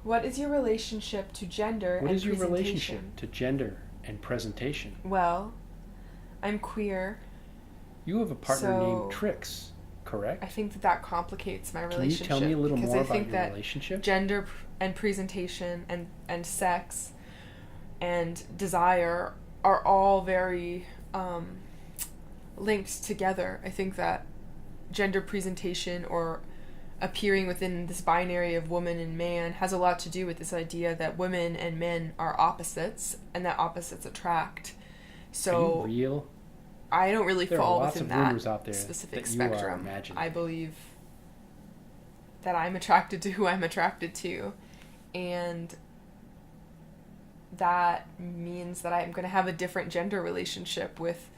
What is your relationship to gender What and is your presentation? relationship to gender and presentation? Well, I'm queer. You have a partner So, named Trix, correct? I think that complicates my Can you relationship. tell me a little because more I about think your that relationship? gender and presentation and sex and desire are all very linked together. I think that gender presentation or appearing within this binary of woman and man has a lot to do with this idea that women and men are opposites and that opposites attract. So Are you real? I don't really There are fall lots within of rumors that out there specific that you are spectrum. imaginary. I believe that I'm attracted to who I'm attracted to, and that means that I'm going to have a different gender relationship with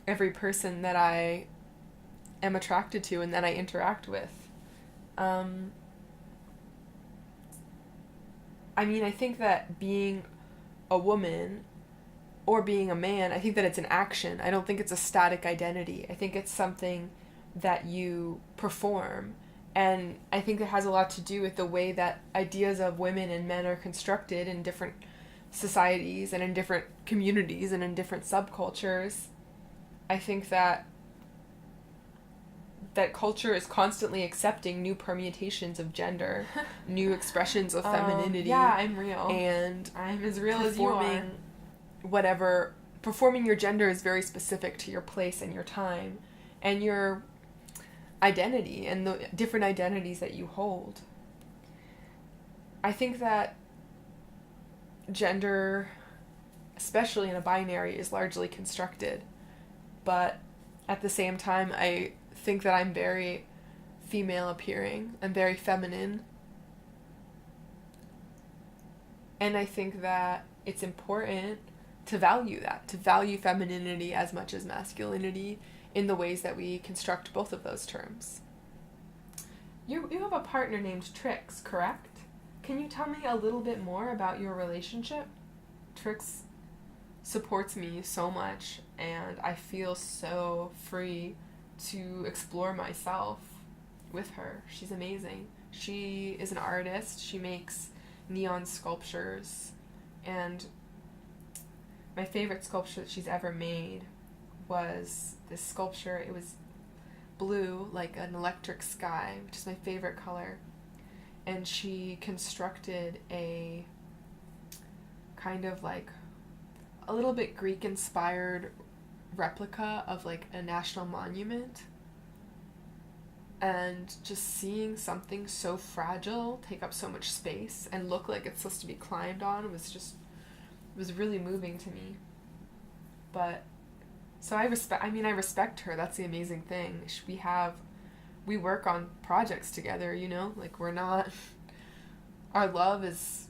every person that I am attracted to and that I interact with. I think that being a woman or being a man, I think that it's an action. I don't think it's a static identity. I think it's something that you perform. And I think it has a lot to do with the way that ideas of women and men are constructed in different societies and in different communities and in different subcultures. I think that culture is constantly accepting new permutations of gender, new expressions of femininity. Yeah, I'm real. And I'm as real as you are. Performing your gender is very specific to your place and your time and your identity and the different identities that you hold. I think that gender, especially in a binary, is largely constructed, but at the same time, I think that I'm very female appearing and very feminine, and I think that it's important to value that, to value femininity as much as masculinity in the ways that we construct both of those terms. You have a partner named Trix, correct? Can you tell me a little bit more about your relationship? Trix supports me so much, and I feel so free to explore myself with her. She's amazing. She is an artist. She makes neon sculptures, and my favorite sculpture that she's ever made was this sculpture. It was blue, like an electric sky, which is my favorite color. And she constructed a kind of like a little bit Greek-inspired replica of like a national monument. And just seeing something so fragile take up so much space and look like it's supposed to be climbed on was really moving to me. But so I respect her. That's the amazing thing. We work on projects together, like our love is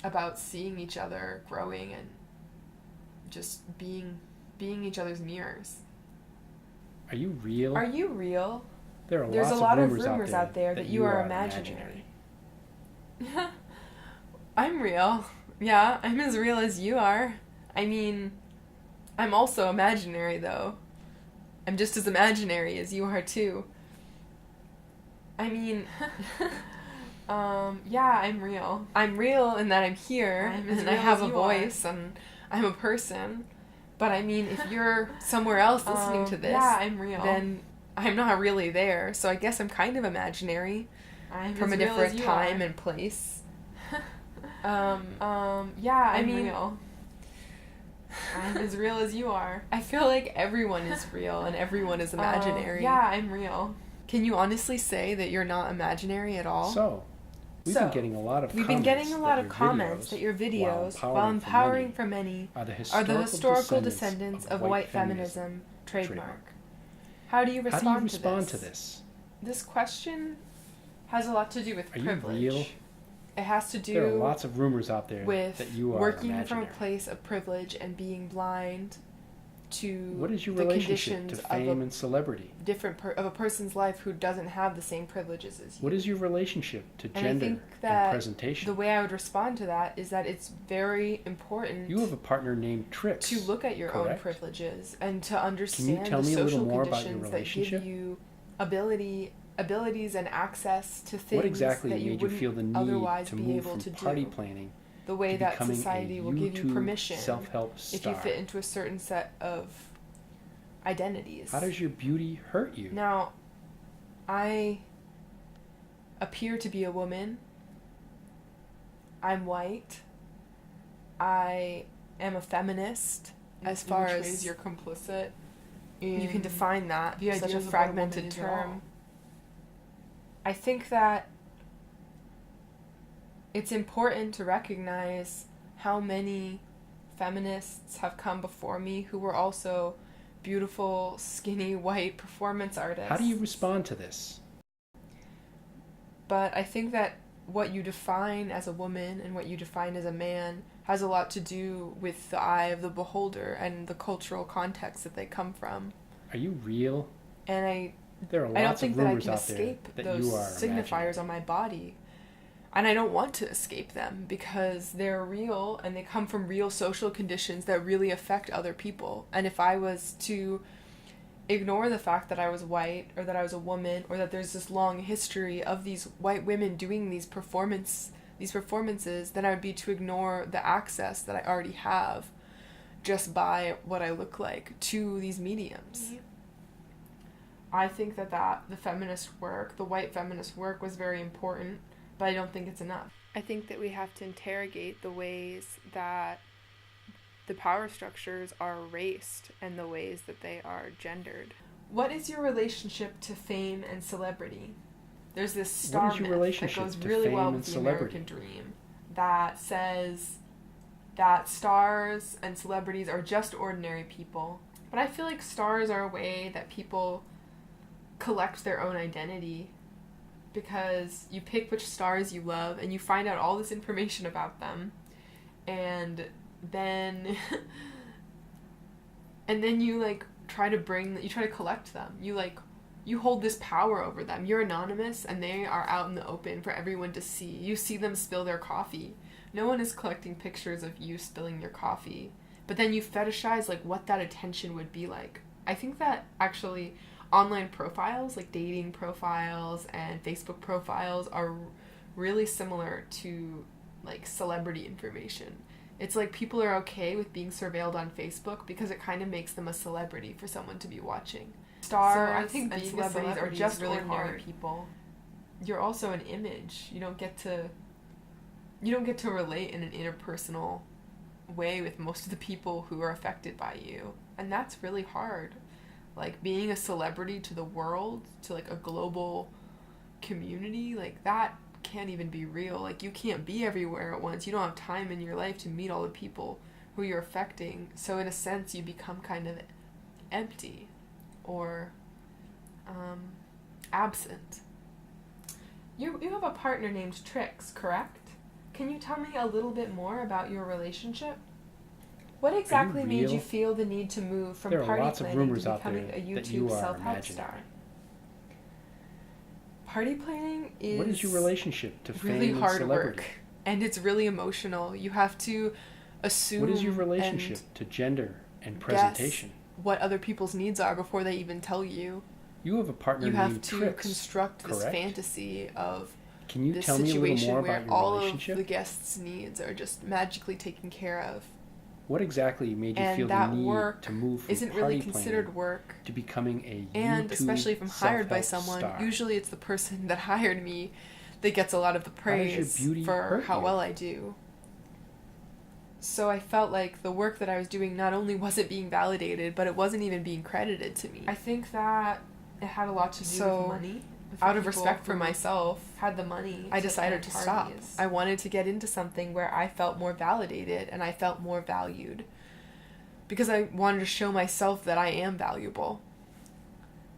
about seeing each other growing and just being each other's mirrors. Are you real? Are you real? There's a lot of rumors out there that you are imaginary. I'm real. Yeah, I'm as real as you are. I'm also imaginary, though. I'm just as imaginary as you are, too. Yeah, I'm real. I'm real in that I'm here, and I have a voice, and I'm a person. But if you're somewhere else listening to this, yeah, I'm real. Then I'm not really there, so I guess I'm kind of imaginary. I'm from a different time and place. Yeah, I'm real. I'm as real as you are. I feel like everyone is real and everyone is imaginary. Yeah, I'm real. Can you honestly say that you're not imaginary at all? So, we've been getting a lot of comments that your videos, while empowering for many, are the historical descendants of white feminism trademark. How do you respond to this? This question has a lot to do with privilege. Are you real? It has to do There are lots of rumors out there with that you are working imaginary. from a place of privilege and being blind to what is your the relationship conditions to fame and celebrity? Of a person's life who doesn't have the same privileges as you. What is your relationship to And gender I think that and presentation? the way I would respond to that is that it's very important You have a partner named Trix, to look at your own correct? privileges and to understand Can you tell the me a social little more about your conditions that relationship? give you ability abilities and access to things What exactly that you made you wouldn't feel the need otherwise to be move able from to party do. planning The way to that becoming society a will give you YouTube permission self-help if you star? fit into a certain set of identities. How does your beauty hurt you? Now, I appear to be a woman. I'm white. I am a feminist. As far in which as ways you're complicit. you can define that, the such ideas a of what a fragmented woman is at term. all. I think that it's important to recognize how many feminists have come before me who were also beautiful, skinny, white performance artists. How do you respond to this? But I think that what you define as a woman and what you define as a man has a lot to do with the eye of the beholder and the cultural context that they come from. Are you real? And There are I don't lots of think that I rumors can out there escape that those you are signifiers imaginary. on my body. And I don't want to escape them because they're real and they come from real social conditions that really affect other people. And if I was to ignore the fact that I was white or that I was a woman or that there's this long history of these white women doing these performances, then I would be to ignore the access that I already have just by what I look like to these mediums. I think that the feminist work, the white feminist work, was very important, but I don't think it's enough. I think that we have to interrogate the ways that the power structures are erased and the ways that they are gendered. What is your relationship to fame and celebrity? There's this star What is your myth relationship that goes to really fame well and with the celebrity? American dream that says that stars and celebrities are just ordinary people. But I feel like stars are a way that people collect their own identity because you pick which stars you love and you find out all this information about them and then you like try to collect them. You hold this power over them. You're anonymous and they are out in the open for everyone to see. You see them spill their coffee. No one is collecting pictures of you spilling your coffee. But then you fetishize like what that attention would be like. I think that actually online profiles, like dating profiles and Facebook profiles, are really similar to like celebrity information. It's like people are okay with being surveilled on Facebook because it kind of makes them a celebrity for someone to be watching. Stars So I think and being a celebrities are celebrity just is really ordinary hard. people. You're also an image. You don't get to relate in an interpersonal way with most of the people who are affected by you. And that's really hard. Like being a celebrity to the world, to like a global community, like that can't even be real. Like you can't be everywhere at once. You don't have time in your life to meet all the people who you're affecting. So in a sense you become kind of empty or absent. You have a partner named Trix, correct? Can you tell me a little bit more about your relationship? What exactly made real? you feel the need to move from There are party lots of planning rumors to out there becoming a that YouTube you are self-help imaginary. star? Party planning is What is your relationship to really fame and hard celebrity? work, and it's really emotional. You have to assume What is your relationship to gender and presentation? what other people's needs are before they even tell you. You have a partner You have named to Trix, construct this correct? fantasy of Can you this tell me a little situation more where about your all of relationship? the guests' needs are just magically taken care of. What exactly made you And feel that the need work to move from isn't party really considered planning work. to becoming a And YouTube especially if I'm hired by self-help someone, star? usually it's the person that hired me that gets a lot of the How does your praise beauty for hurt how you? well I do. So I felt like the work that I was doing not only wasn't being validated, but it wasn't even being credited to me. I think that it had a lot to do with money. Out of respect for myself, Had the money. I decided to plan stop. parties. I wanted to get into something where I felt more validated and I felt more valued. Because I wanted to show myself that I am valuable.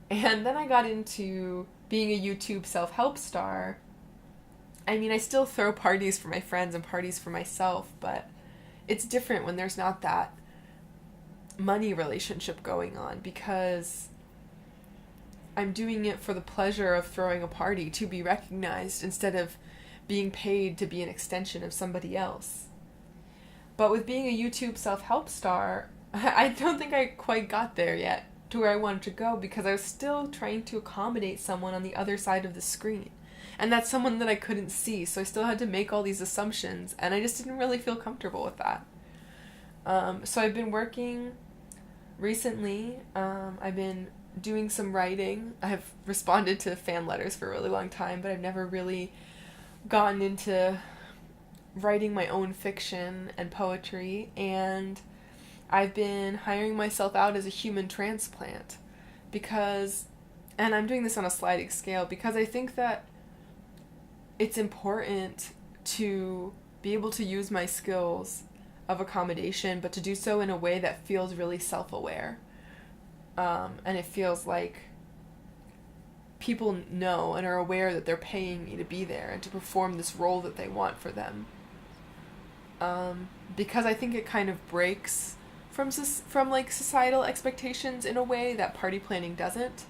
And then I got into being a YouTube self-help star. I mean, I still throw parties for my friends and parties for myself, but it's different when there's not that money relationship going on because I'm doing it for the pleasure of throwing a party to be recognized instead of being paid to be an extension of somebody else. But with being a YouTube self-help star, I don't think I quite got there yet. to where I wanted to go because I was still trying to accommodate someone on the other side of the screen. And that's someone that I couldn't see, so I still had to make all these assumptions, and I just didn't really feel comfortable with that. So I've been working recently. I've been doing some writing. I've responded to fan letters for a really long time, but I've never really gotten into writing my own fiction and poetry, and I've been hiring myself out as a human transplant because, and I'm doing this on a sliding scale, because I think that it's important to be able to use my skills of accommodation, but to do so in a way that feels really self-aware. And it feels like people know and are aware that they're paying me to be there and to perform this role that they want for them. Because I think it kind of breaks from like societal expectations in a way that party planning doesn't.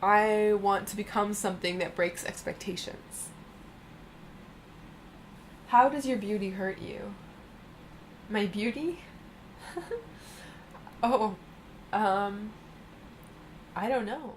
I want to become something that breaks expectations. How does your beauty hurt you? My beauty? I don't know.